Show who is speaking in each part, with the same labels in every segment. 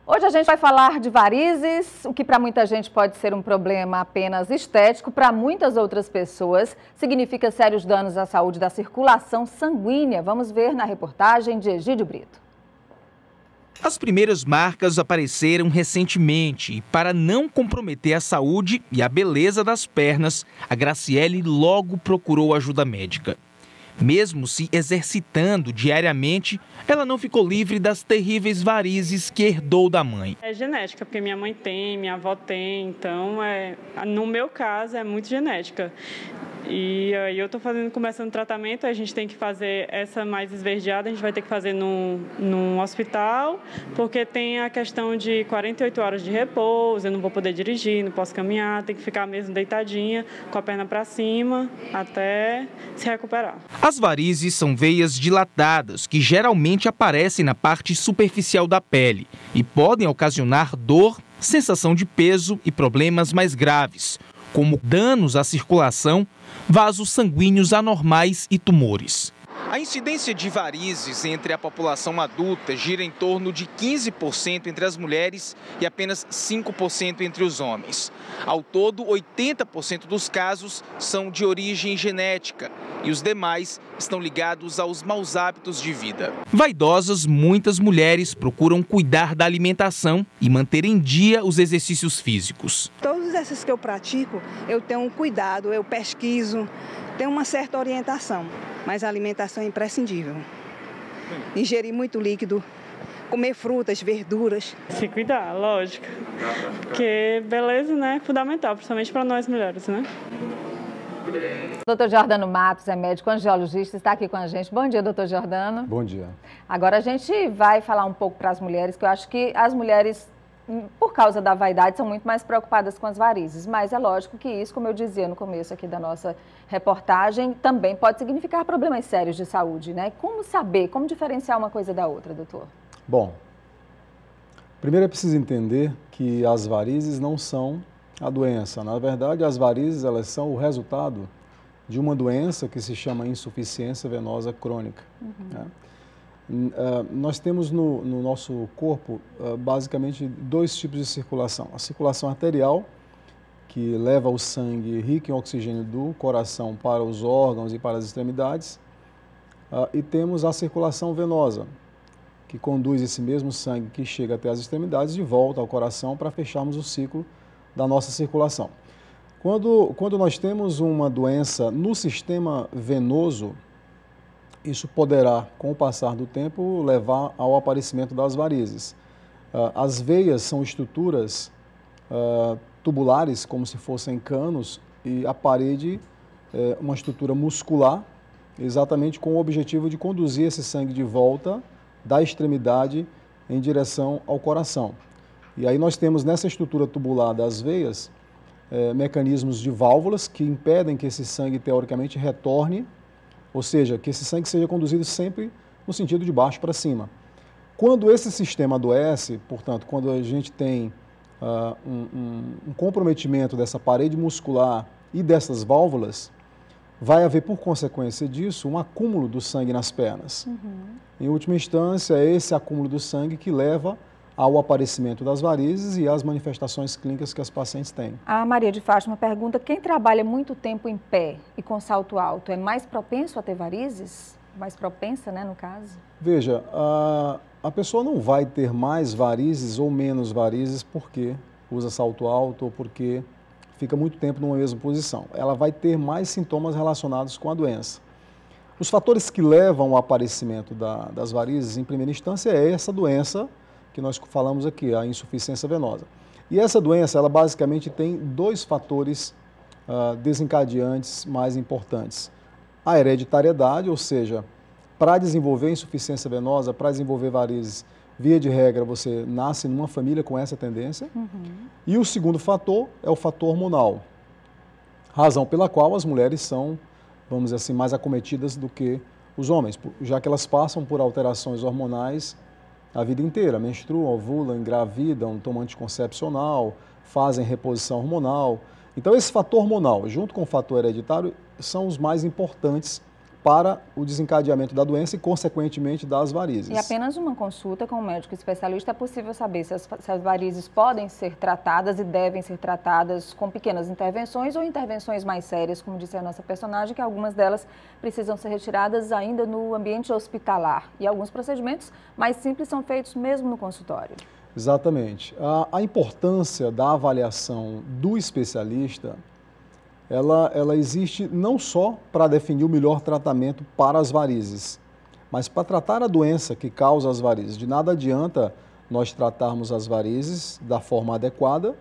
Speaker 1: Hoje a gente vai falar de varizes, o que para muita gente pode ser um problema apenas estético, para muitas outras pessoas significa sérios danos à saúde da circulação sanguínea. Vamos ver na reportagem de Egídio Brito.
Speaker 2: As primeiras marcas apareceram recentemente e, para não comprometer a saúde e a beleza das pernas, a Graciele logo procurou ajuda médica. Mesmo se exercitando diariamente, ela não ficou livre das terríveis varizes que herdou da mãe.
Speaker 3: É genética, porque minha mãe tem, minha avó tem, então no meu caso é muito genética. E aí eu estou começando o tratamento, a gente tem que fazer essa mais esverdeada, a gente vai ter que fazer num hospital, porque tem a questão de 48 horas de repouso, eu não vou poder dirigir, não posso caminhar, tem que ficar mesmo deitadinha, com a perna para cima, até se recuperar.
Speaker 2: As varizes são veias dilatadas que geralmente aparecem na parte superficial da pele e podem ocasionar dor, sensação de peso e problemas mais graves, como danos à circulação, vasos sanguíneos anormais e tumores. A incidência de varizes entre a população adulta gira em torno de 15% entre as mulheres e apenas 5% entre os homens. Ao todo, 80% dos casos são de origem genética e os demais estão ligados aos maus hábitos de vida. Vaidosas, muitas mulheres procuram cuidar da alimentação e manter em dia os exercícios físicos.
Speaker 4: Todos os exercícios que eu pratico, eu tenho um cuidado, eu pesquiso, tenho uma certa orientação. Mas a alimentação é imprescindível. Ingerir muito líquido, comer frutas, verduras.
Speaker 3: Se cuidar, lógico. Porque beleza, né, é fundamental, principalmente para nós mulheres, né?
Speaker 1: Doutor Jordano Matos é médico angiologista, está aqui com a gente. Bom dia, doutor Jordano.
Speaker 5: Bom dia.
Speaker 1: Agora a gente vai falar um pouco para as mulheres, que eu acho que as mulheres, por causa da vaidade, são muito mais preocupadas com as varizes. Mas é lógico que isso, como eu dizia no começo aqui da nossa reportagem, também pode significar problemas sérios de saúde, né? Como saber, como diferenciar uma coisa da outra, doutor?
Speaker 5: Bom, primeiro é preciso entender que as varizes não são a doença. Na verdade, as varizes, elas são o resultado de uma doença que se chama insuficiência venosa crônica. Né? Nós temos no nosso corpo basicamente dois tipos de circulação. A circulação arterial, que leva o sangue rico em oxigênio do coração para os órgãos e para as extremidades. E temos a circulação venosa, que conduz esse mesmo sangue que chega até as extremidades de volta ao coração para fecharmos o ciclo da nossa circulação. Quando nós temos uma doença no sistema venoso, isso poderá, com o passar do tempo, levar ao aparecimento das varizes. As veias são estruturas tubulares, como se fossem canos, e a parede é uma estrutura muscular, exatamente com o objetivo de conduzir esse sangue de volta da extremidade em direção ao coração. E aí nós temos nessa estrutura tubular das veias mecanismos de válvulas que impedem que esse sangue, teoricamente, retorne, ou seja, que esse sangue seja conduzido sempre no sentido de baixo para cima. Quando esse sistema adoece, portanto, quando a gente tem um comprometimento dessa parede muscular e dessas válvulas, vai haver, por consequência disso, um acúmulo do sangue nas pernas. Em última instância, é esse acúmulo do sangue que leva ao aparecimento das varizes e às manifestações clínicas que as pacientes têm.
Speaker 1: A Maria de Fátima pergunta, quem trabalha muito tempo em pé e com salto alto é mais propenso a ter varizes? Mais propensa, né, no caso?
Speaker 5: Veja, a pessoa não vai ter mais varizes ou menos varizes porque usa salto alto ou porque fica muito tempo numa mesma posição. Ela vai ter mais sintomas relacionados com a doença. Os fatores que levam ao aparecimento das varizes, em primeira instância, é essa doença que nós falamos aqui, a insuficiência venosa. E essa doença, ela basicamente tem dois fatores desencadeantes mais importantes. A hereditariedade, ou seja, para desenvolver insuficiência venosa, para desenvolver varizes, via de regra, você nasce numa família com essa tendência. E o segundo fator é o fator hormonal, razão pela qual as mulheres são, vamos dizer assim, mais acometidas do que os homens, já que elas passam por alterações hormonais a vida inteira, menstruam, ovulam, engravidam, tomam anticoncepcional, fazem reposição hormonal. Então esse fator hormonal, junto com o fator hereditário, são os mais importantes para o desencadeamento da doença e, consequentemente, das varizes.
Speaker 1: E apenas uma consulta com um médico especialista é possível saber se as varizes podem ser tratadas e devem ser tratadas com pequenas intervenções ou intervenções mais sérias, como disse a nossa personagem, que algumas delas precisam ser retiradas ainda no ambiente hospitalar. E alguns procedimentos mais simples são feitos mesmo no consultório.
Speaker 5: Exatamente. A importância da avaliação do especialista, ela existe não só para definir o melhor tratamento para as varizes, mas para tratar a doença que causa as varizes. De nada adianta nós tratarmos as varizes da forma adequada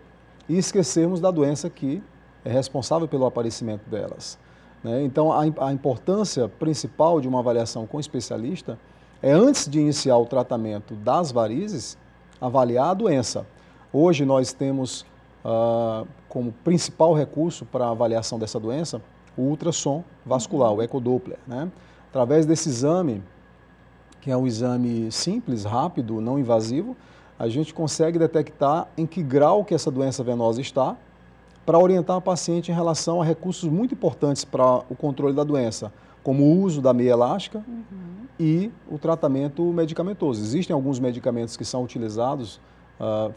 Speaker 5: e esquecermos da doença que é responsável pelo aparecimento delas, né? Então, a importância principal de uma avaliação com especialista é, antes de iniciar o tratamento das varizes, avaliar a doença. Hoje nós temos como principal recurso para a avaliação dessa doença o ultrassom vascular, o ecodoppler, né? Através desse exame, que é um exame simples, rápido, não invasivo, a gente consegue detectar em que grau que essa doença venosa está, para orientar a paciente em relação a recursos muito importantes para o controle da doença, como o uso da meia elástica e o tratamento medicamentoso. Existem alguns medicamentos que são utilizados,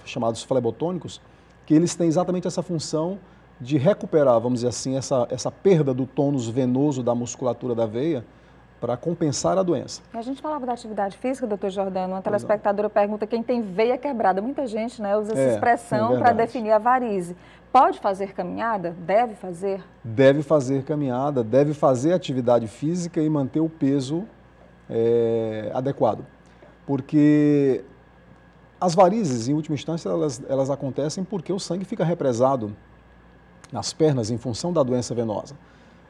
Speaker 5: chamados flebotônicos, que eles têm exatamente essa função de recuperar, vamos dizer assim, essa perda do tônus venoso da musculatura da veia para compensar a doença.
Speaker 1: A gente falava da atividade física, doutor Jordano, uma telespectadora pergunta quem tem veia quebrada. Muita gente, né, usa essa expressão para definir a varize. Pode fazer caminhada? Deve fazer? Deve fazer caminhada, deve fazer atividade física e manter o peso adequado. Porque as varizes, em última instância, elas acontecem porque o sangue fica represado nas pernas em função da doença venosa.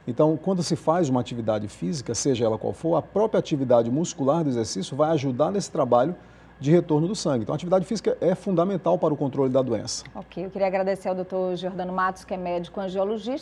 Speaker 1: Então, quando se faz uma atividade física, seja ela qual for, a própria atividade muscular do exercício vai ajudar nesse trabalho de retorno do sangue. Então, a atividade física é fundamental para o controle da doença. Ok, eu queria agradecer ao doutor Jordano Matos, que é médico angiologista.